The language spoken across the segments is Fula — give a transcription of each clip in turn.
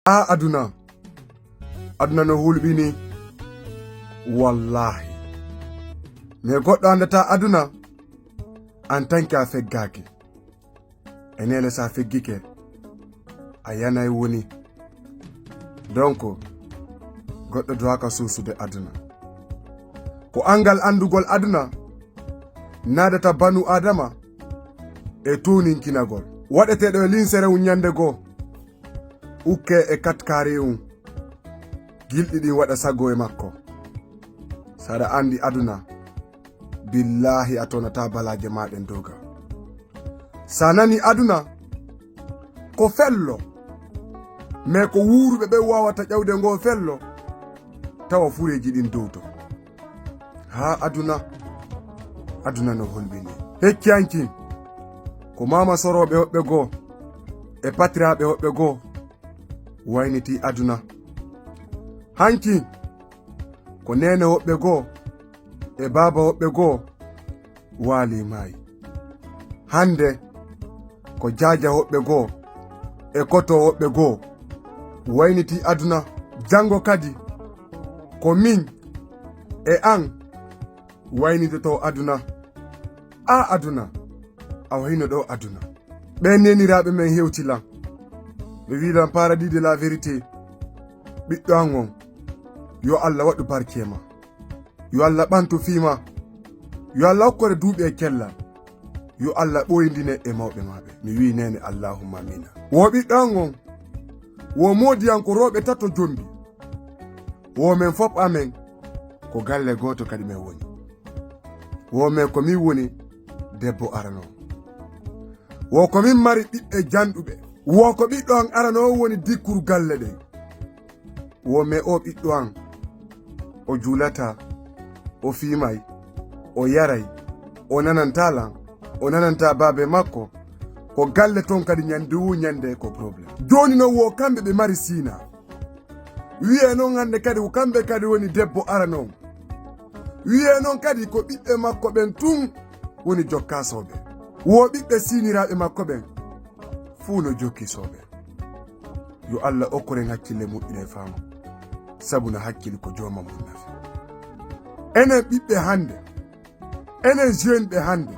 aduna no hulɓini wallahi me goɗɗo andata aduna en tant que a feggaki enele sa feggike a yanayi woni donc goɗɗo dowaka susude aduna ko angal andugol aduna nadata banu adama e tuninkinagol waɗeteɗo e linsere nyande goo ukke e katkari gilɗi ɗin waɗa sago e makko saɗa andi aduna billahi a tonata balaje maɗen doga sa nani aduna ko fello mais ko wuruɓe ɓe wawata ƴawde ngo fello tawa fureji ɗin dowto ha aduna no holɓini hecciyanki ko mama soroɓe hoɓɓe goo e patiraɓe hoɓɓe goo wayniti aduna hanki ko nene hoɓɓe goo e baba hoɓɓe goo waali maayi hande ko jaja hoɓɓe goo e koto hoɓɓe goo wayniti aduna jango kadi ko min e an waynitoto aduna aduna a wayno ɗo aduna ɓe neniraɓe men hewtilan ɓe wilan Paradis de la Vérité ɓiɗɗo an on yo Allah waɗu barke ma yo Allah ɓantu fiima yo Allah hokkore duuɓi e kellal yo Allah ɓoyndine e mawɓe maɓe mi wi nene allahumma amina wo ɓiɗɗo an on wo modiyanko rewɓe tato jombi wo men fop amen ko galle goto kadi men woni wo men ko min woni debbo arano wo ko min mari ɓiɓɓe janɗuɓe wo ko ɓiɗɗo an arano woni dikkuru galle ɗen wo me o ɓiɗɗo an o julata o fiimay o yaray o nanantalan o nananta baabe makko ko galle ton kadi nyande ko probléme joni no wo kamɓe ɓe mari sina wiye noon hande kadi ko kamɓe kadi woni debbo arano wiye noon kadi ko ɓiɓɓe makko ɓen tun woni jokkasoɓe wo ɓiɓɓe siniraɓe makko ɓen fuu no jokkisoɓe yo Allah okkoren hakkille moƴƴine faama sabu no hakkille ko jooma mum nafi enen ɓiɓɓe hande enen jeune ɓe hande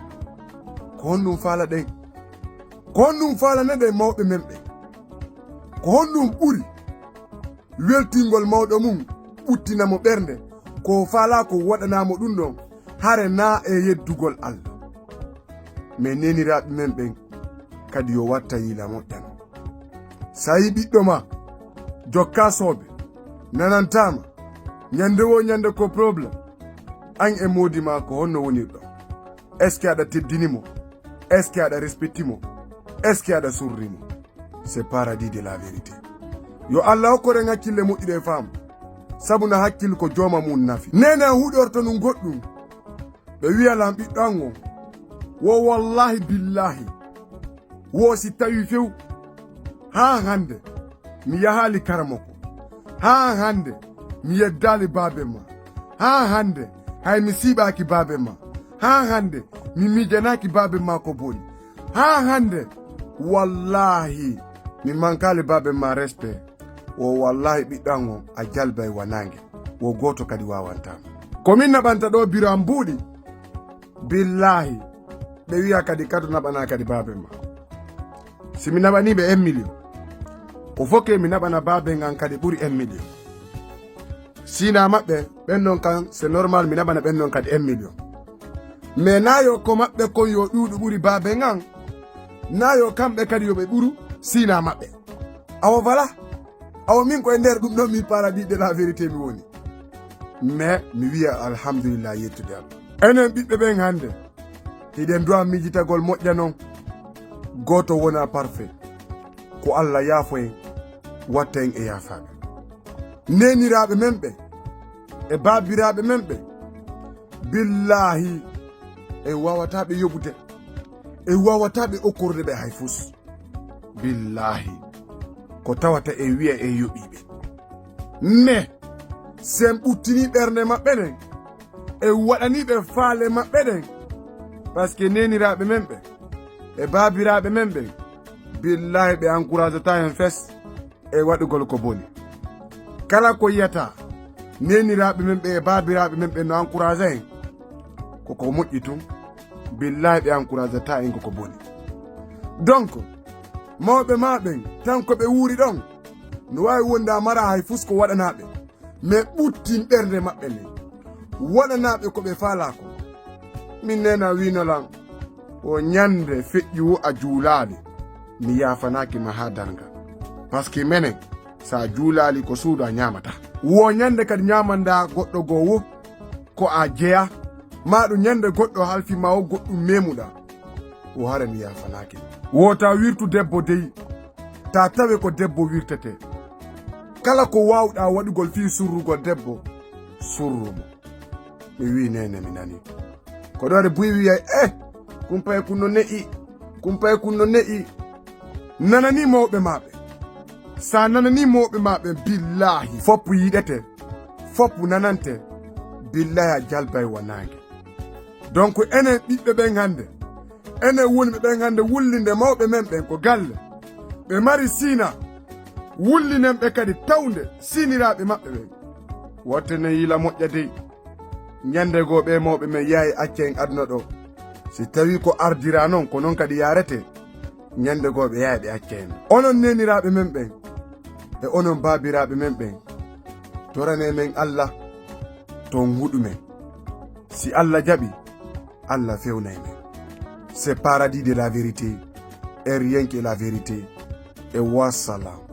ko honɗum faala ɗen ko honɗum faalaneɗen mawɓe men ɓe ko honɗum ɓuri weltingol mawɗo mum ɓuttinamo ɓernde ko faala ko waɗanamo ɗum ɗon hare na e yeddugol Allah mais neniraɓe men ɓen kadi yo watta yiila moƴƴano sa yi ɓiɗɗo ma jokkasoɓe nanantama nyande wo nyande ko probléme an e modi ma ko honno wonirɗo est ce que aɗa teddinimo est ce que aɗa respectimo est ce que aɗa surrimo c'est Paradis de la Vérité yo Allah hokkoren hakkille moƴƴuɗe faam sabu no hakkille ko jooma mum nafi nene huɗorto num goɗɗum ɓe wiyalan ɓiɗɗo an o wo wallahi billahi wo si tawi few ha hande mi yahali karamoko ha hande mi yeddali baabe ma ha hande hay mi siɓaki baabe ma ha hande mi mijanaki baabe ma ko boni ha hande wallahi mi mankali baabe ma respect wo wallahi ɓiɗɗan o a jalbay wanange wo goto kadi wawantama komin naɓanta ɗo biro am mbuuɗi billahi ɓe wiya kadi kato naɓana kadi baabe ma si mi naɓaniɓe 1 million ko fokke mi naɓana baabe ngan kadi ɓuri 1 million sina maɓɓe ɓen non kan c'est normal mi naɓana ɓen non kadi 1 million mais nayo ko maɓɓe kon yo ɗuuɗu ɓuri baabe ngan nayo kamɓe kadi yoɓe ɓuru sina maɓɓe awo voilà awo min koye nder ɗum ɗon mi Paradis de la Vérité mi woni mais mi wiya alhamdulillah yettude Allah enen ɓiɓɓe ɓen hande hiɗen duwa mijitagol moƴƴa noon goto wona parfait ko Allah yaafo en watta en e yaafaɓe neniraɓe men ɓe e babiraɓe men ɓe billahi en wawataɓe yoɓude en wawataɓe okkorde ɓe hay fus billahi ko tawata e wiya e yoɓiɓe mais sen ɓuttini ɓernde maɓɓe ɗen e waɗaniɓe faale maɓɓe ɗen par ce que neniraɓe men ɓe e babiraɓe men ɓe billahi ɓe encourageta hen fes e waɗugol ko boni. Kala ko yiyata neniraɓe men ɓe e babiraɓe men ɓe no encouragé en koko moƴƴi tun, billahi ɓe encouragé ta en koko boni. Donc mawɓe maɓen tan ko ɓe wuuri ɗon no wawi wonde a mara hay fus ko waɗanaɓe, mais ɓuttin ɓernde maɓɓe nde waɗanaɓe ko ɓe faalako. Min nena winolan o ñande feƴƴi wo a juulali mi yafanaki ma ha darga, par ce que menen sa juulali ko suudu a ñamata. Wo ñande kadi ñamanda goɗɗo goo wo ko a jeya, maɗum ñande goɗɗo halfima o goɗɗum memuɗa, o hara mi yafanaki. Wota wirtu debbo dey ta tawe ko debbo wirtete. Kala ko wawɗa waɗugol fi surrugol debbo surrumo. Mi wi nene mi nani ko ɗore buy wiyay kumpaye kunno ne'i, kumpaye kunno ne'i. Nanani mawɓe maɓe, sa nanani mawɓe maɓe billahi foppu yiɗete, foppu nanante, billahi a jalbay wanange. Donc enen ɓiɓɓe ɓen hande, enen wonɓe ɓen hande wullinde mawɓe men ɓen ko galle ɓe mari sina, wullinen ɓe kadi tawde siniraɓe maɓɓe ɓen. Wotte ne yila moƴƴa dey ñande goo ɓe mawɓe men yahi acca en aduna ɗo, si tawi ko ardira noon ko noon kadi yarete, ñande goo ɓe yahi ɓe acca en. Onon neniraɓe men ɓen e onon babiraɓe men ɓen, torane men Allah ton huɗu men. Si Allah jaɓi, Allah fewnay men. C'est Paradis de la vérité et rien que la vérité. Et wassalam.